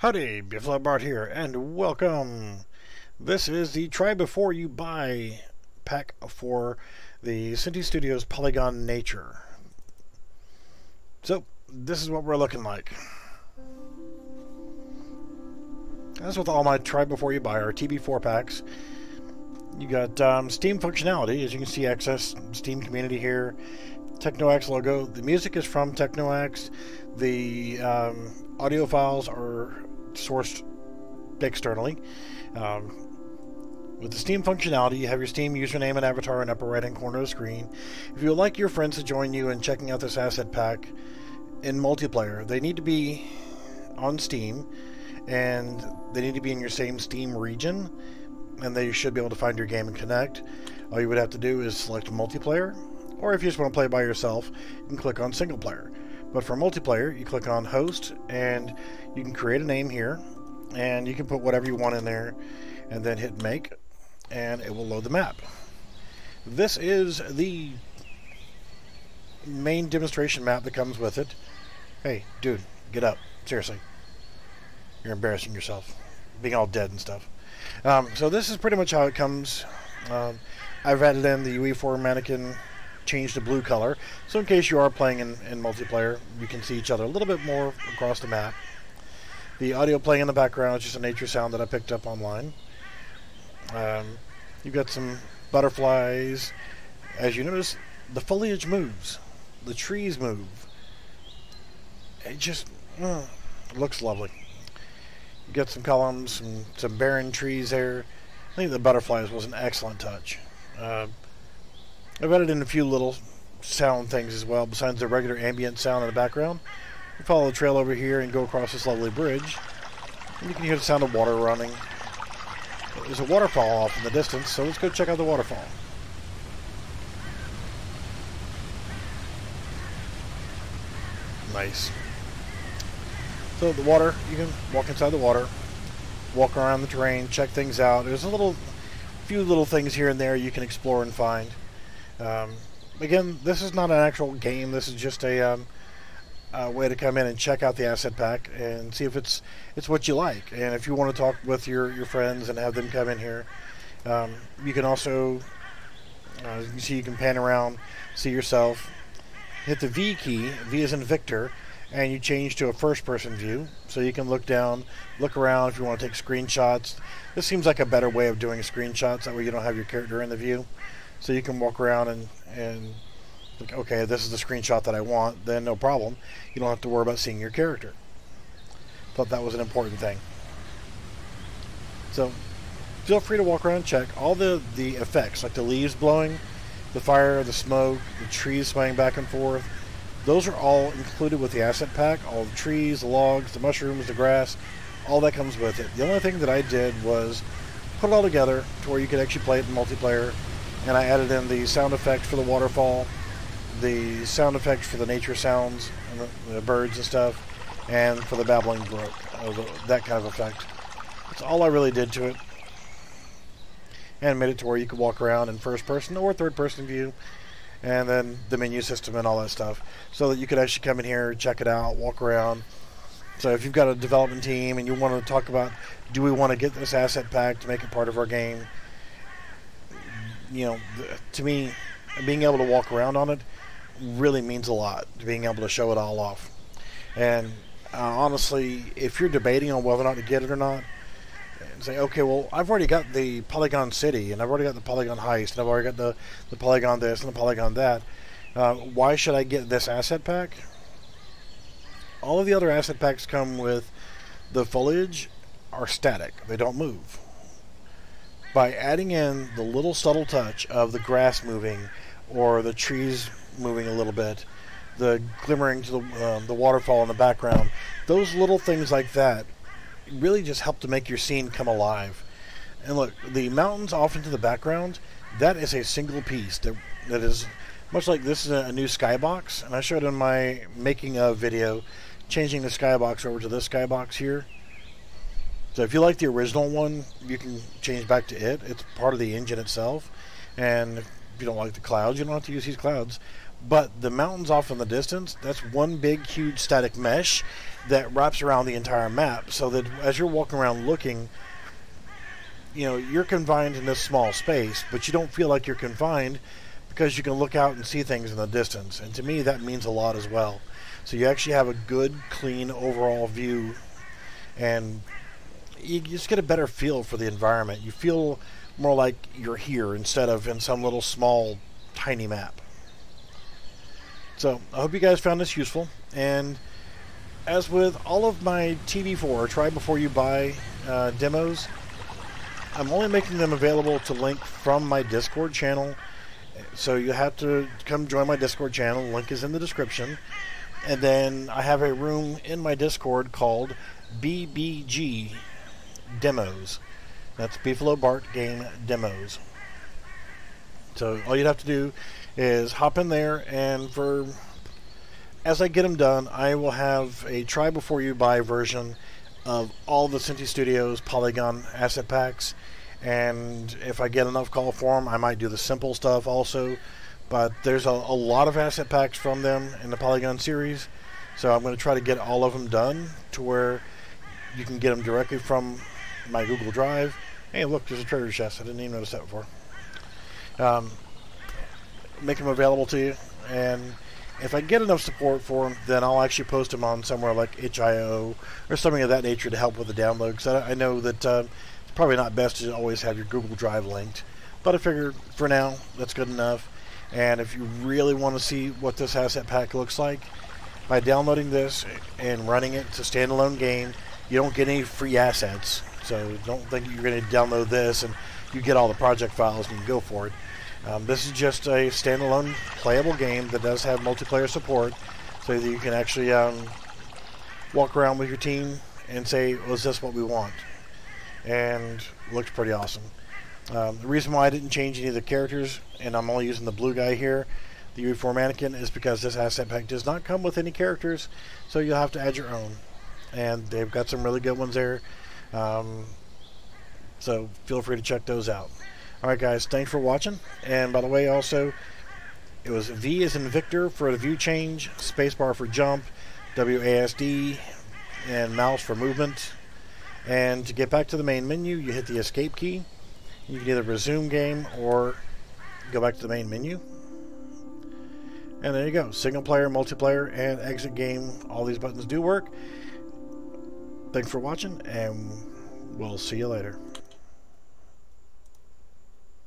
Howdy, Bart here, and welcome. This is the Try Before You Buy pack for the Cinti Studios Polygon Nature. So, this is what we're looking like. As with all my Try Before You Buy, or TB4 packs, you got Steam functionality, as you can see, access Steam community here, TechnoAxe logo. The music is from TechnoAxe. The audio files are sourced externally. With the Steam functionality, you have your Steam username and avatar in the upper right hand corner of the screen. If you would like your friends to join you in checking out this asset pack in multiplayer, they need to be on Steam and they need to be in your same Steam region, and they should be able to find your game and connect. All you would have to do is select multiplayer, or if you just want to play by yourself, you can click on single player. But for multiplayer, you click on host, and you can create a name here, and you can put whatever you want in there, and then hit make, and it will load the map. This is the main demonstration map that comes with it. Hey, dude, get up. Seriously. You're embarrassing yourself. Being all dead and stuff. So this is pretty much how it comes. I've added in the UE4 mannequin, changed the blue color, so in case you are playing in multiplayer, you can see each other a little bit more across the map. The audio playing in the background is just a nature sound that I picked up online. You've got some butterflies. As you notice, the foliage moves. The trees move. It just looks lovely. You got some columns, some barren trees there. I think the butterflies was an excellent touch. I've added in a few little sound things as well, besides the regular ambient sound in the background. You follow the trail over here and go across this lovely bridge, and you can hear the sound of water running. There's a waterfall off in the distance, so let's go check out the waterfall. Nice. So the water, you can walk inside the water, walk around the terrain, check things out. There's a few little things here and there you can explore and find. Again, this is not an actual game. This is just a way to come in and check out the asset pack and see if it's what you like. And if you want to talk with your friends and have them come in here, you can also you see, you can pan around, see yourself, hit the V key. V is in Victor. And you change to a first-person view, so you can look down, look around if you want to take screenshots. This seems like a better way of doing screenshots. That way you don't have your character in the view. So you can walk around and like, okay, this is the screenshot that I want, then no problem. You don't have to worry about seeing your character. Thought that was an important thing. So feel free to walk around and check all the effects, like the leaves blowing, the fire, the smoke, the trees swaying back and forth. Those are all included with the asset pack. All the trees, the logs, the mushrooms, the grass, all that comes with it. The only thing that I did was put it all together to where you could actually play it in multiplayer. And I added in the sound effects for the waterfall, the sound effects for the nature sounds, and the birds and stuff, and for the babbling brook, that kind of effect. That's all I really did to it. And made it to where you could walk around in first person or third person view. And then the menu system and all that stuff, so that you could actually come in here, check it out, walk around. So if you've got a development team and you want to talk about, do we want to get this asset pack to make it part of our game? You know, to me, being able to walk around on it really means a lot, being able to show it all off. And honestly, if you're debating on whether or not to get it or not, say, okay, well, I've already got the Polygon City, and I've already got the Polygon Heist, and I've already got the Polygon this and the Polygon that. Why should I get this asset pack? All of the other asset packs come with the foliage are static. They don't move. By adding in the little subtle touch of the grass moving or the trees moving a little bit, the glimmering to the waterfall in the background, those little things like that really just help to make your scene come alive. And look, the mountains off into the background, that is a single piece that is much like this is a new skybox, and I showed in my making of video changing the skybox over to this skybox here. So if you like the original one, you can change back to it. It's part of the engine itself. And if you don't like the clouds, you don't have to use these clouds. But the mountains off in the distance, that's one big, huge static mesh that wraps around the entire map, so that as you're walking around looking, you know, you're confined in this small space, but you don't feel like you're confined because you can look out and see things in the distance. And to me, that means a lot as well. So you actually have a good, clean overall view, and you just get a better feel for the environment. You feel more like you're here instead of in some little small, tiny map. So I hope you guys found this useful. And as with all of my TB4, try before you buy demos, I'm only making them available to link from my Discord channel. So you have to come join my Discord channel. Link is in the description. And then I have a room in my Discord called BBG Demos. That's Beefalo Bart Game Demos. So all you'd have to do is hop in there, and as I get them done, I will have a try before you buy version of all the Cinti Studios Polygon asset packs. And if I get enough call for them, I might do the simple stuff also. But there's a lot of asset packs from them in the Polygon series, so I'm going to try to get all of them done to where you can get them directly from my Google Drive. Hey, look, there's a treasure chest. I didn't even notice that before. Make them available to you, and if I get enough support for them, then I'll actually post them on somewhere like itch.io or something of that nature to help with the download, because I know that it's probably not best to always have your Google Drive linked, but I figured for now that's good enough. And if you really want to see what this asset pack looks like, by downloading this and running it, it's a standalone game. You don't get any free assets, so don't think you're going to download this and you get all the project files and you go for it. This is just a standalone playable game that does have multiplayer support, so that you can actually walk around with your team and say, well, is this what we want? And it looks pretty awesome. The reason why I didn't change any of the characters, and I'm only using the blue guy here, the TB4 mannequin, is because this asset pack does not come with any characters, so you'll have to add your own. And they've got some really good ones there, so feel free to check those out. Alright guys, thanks for watching. And by the way, also, it was V as in Victor for the view change, spacebar for jump, WASD, and mouse for movement. And to get back to the main menu, you hit the escape key. You can either resume game or go back to the main menu. And there you go. Single player, multiplayer, and exit game. All these buttons do work. Thanks for watching, and we'll see you later.